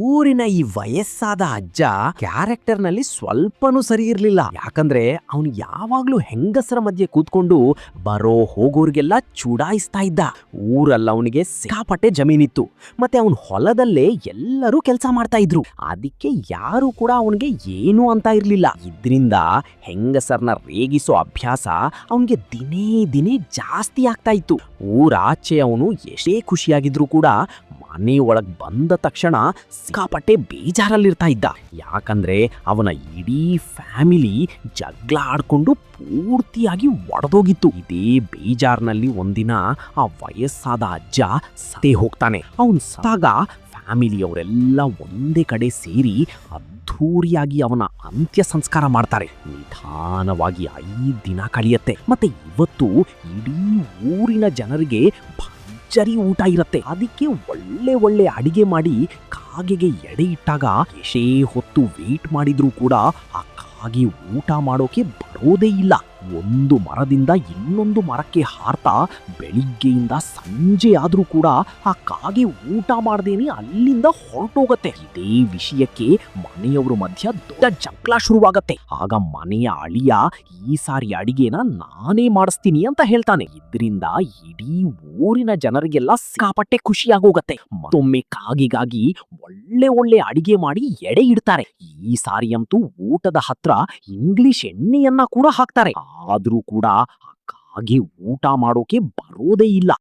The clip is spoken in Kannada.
ಊರಿನ ಈ ವಯಸ್ಸಾದ ಅಜ್ಜ ಕ್ಯಾರೆಕ್ಟರ್ ನಲ್ಲಿ ಸ್ವಲ್ಪನೂ ಸರಿ ಇರ್ಲಿಲ್ಲ. ಯಾಕಂದ್ರೆ ಅವನು ಯಾವಾಗ್ಲೂ ಹೆಂಗಸರ ಮಧ್ಯೆ ಕೂತ್ಕೊಂಡು ಬರೋ ಹೋಗೋರ್ಗೆಲ್ಲ ಚುಡಾಯಿಸ್ತಾ ಇದ್ದ. ಊರಲ್ಲ ಅವನಿಗೆ ಸಿಕ್ಕಾಪಟ್ಟೆ ಜಮೀನಿತ್ತು, ಮತ್ತೆ ಅವನ ಹೊಲದಲ್ಲೇ ಎಲ್ಲರೂ ಕೆಲಸ ಮಾಡ್ತಾ ಇದ್ರು. ಅದಕ್ಕೆ ಯಾರು ಕೂಡ ಅವನಿಗೆ ಏನು ಅಂತ ಇರ್ಲಿಲ್ಲ. ಇದ್ರಿಂದ ಹೆಂಗಸರ್ನ ರೇಗಿಸೋ ಅಭ್ಯಾಸ ಅವನಿಗೆ ದಿನೇ ದಿನೇ ಜಾಸ್ತಿ ಆಗ್ತಾ ಇತ್ತು. ಊರಾಚೆ ಅವನು ಎಷ್ಟೇ ಖುಷಿಯಾಗಿದ್ರು ಕೂಡ ಮನೆ ಒಳಗ್ ಬಂದ ತಕ್ಷಣ ಸಿಕ್ಕಾಪಟ್ಟೆ ಬೇಜಾರಲ್ಲಿರ್ತಾ ಇದ್ದ. ಯಾಕಂದ್ರೆ ಅವನ ಇಡೀ ಫ್ಯಾಮಿಲಿ ಜಗಳ ಆಡ್ಕೊಂಡು ಪೂರ್ತಿಯಾಗಿ ಒಡೆದೋಗಿತ್ತು. ಇದೇ ಬೇಜಾರ್ನಲ್ಲಿ ಒಂದಿನ ಆ ವಯಸ್ಸಾದ ಅಜ್ಜ ಸತ್ತೇ ಹೋಗ್ತಾನೆ. ಅವನ್ ಸತ್ತಾಗ ಫ್ಯಾಮಿಲಿಯವರೆಲ್ಲ ಒಂದೇ ಕಡೆ ಸೇರಿ ಅದ್ಧೂರಿಯಾಗಿ ಅವನ ಅಂತ್ಯ ಸಂಸ್ಕಾರ ಮಾಡ್ತಾರೆ. ನಿಧಾನವಾಗಿ 5 ದಿನ ಕಳೆಯುತ್ತೆ. ಮತ್ತೆ ಇವತ್ತು ಇಡೀ ಊರಿನ ಜನರಿಗೆ ಭರ್ಜರಿ ಊಟ ಇರತ್ತೆ. ಅದಕ್ಕೆ ಒಳ್ಳೆ ಒಳ್ಳೆ ಅಡಿಗೆ ಮಾಡಿ ಕಾಗೆಗೆ ಎಡೆ ಇಟ್ಟಾಗ ಎಷ್ಟೇ ಹೊತ್ತು ವೇಟ್ ಮಾಡಿದ್ರೂ ಕೂಡ ಆ ಕಾಗೆ ಊಟ ಮಾಡೋಕೆ ಬರೋದೇ ಇಲ್ಲ. ಒಂದು ಮರದಿಂದ ಇನ್ನೊಂದು ಮರಕ್ಕೆ ಹಾರ್ತಾ ಬೆಳಿಗ್ಗೆಯಿಂದ ಸಂಜೆ ಆದ್ರೂ ಕೂಡ ಆ ಕಾಗೆ ಊಟ ಮಾಡ್ದೇನೆ ಅಲ್ಲಿಂದ ಹೊರಟೋಗತ್ತೆ. ಇದೇ ವಿಷಯಕ್ಕೆ ಮನೆಯವ್ರ ಮಧ್ಯ ದೊಡ್ಡ ಜಗಳ ಶುರುವಾಗತ್ತೆ. ಆಗ ಮನೆಯ ಅಳಿಯ ಈ ಸಾರಿ ಅಡಿಗೆನ ನಾನೇ ಮಾಡಿಸ್ತೀನಿ ಅಂತ ಹೇಳ್ತಾನೆ. ಇದರಿಂದ ಇಡೀ ಊರಿನ ಜನರಿಗೆಲ್ಲ ಸಿಕ್ಕಾಪಟ್ಟೆ ಖುಷಿಯಾಗೋಗತ್ತೆ. ಮತ್ತೊಮ್ಮೆ ಕಾಗೆಗಾಗಿ ಒಳ್ಳೆ ಒಳ್ಳೆ ಅಡಿಗೆ ಮಾಡಿ ಎಡೆ ಇಡ್ತಾರೆ. ಈ ಸಾರಿ ಅಂತೂ ಊಟದ ಹತ್ರ ಇಂಗ್ಲಿಷ್ ಎಣ್ಣೆಯನ್ನ ಕೂಡ ಹಾಕ್ತಾರೆ. ಆದ್ರೂ ಕೂಡ ಆ ಕಾಗೆ ಊಟ ಮಾಡೋಕೆ ಬರೋದೇ ಇಲ್ಲ.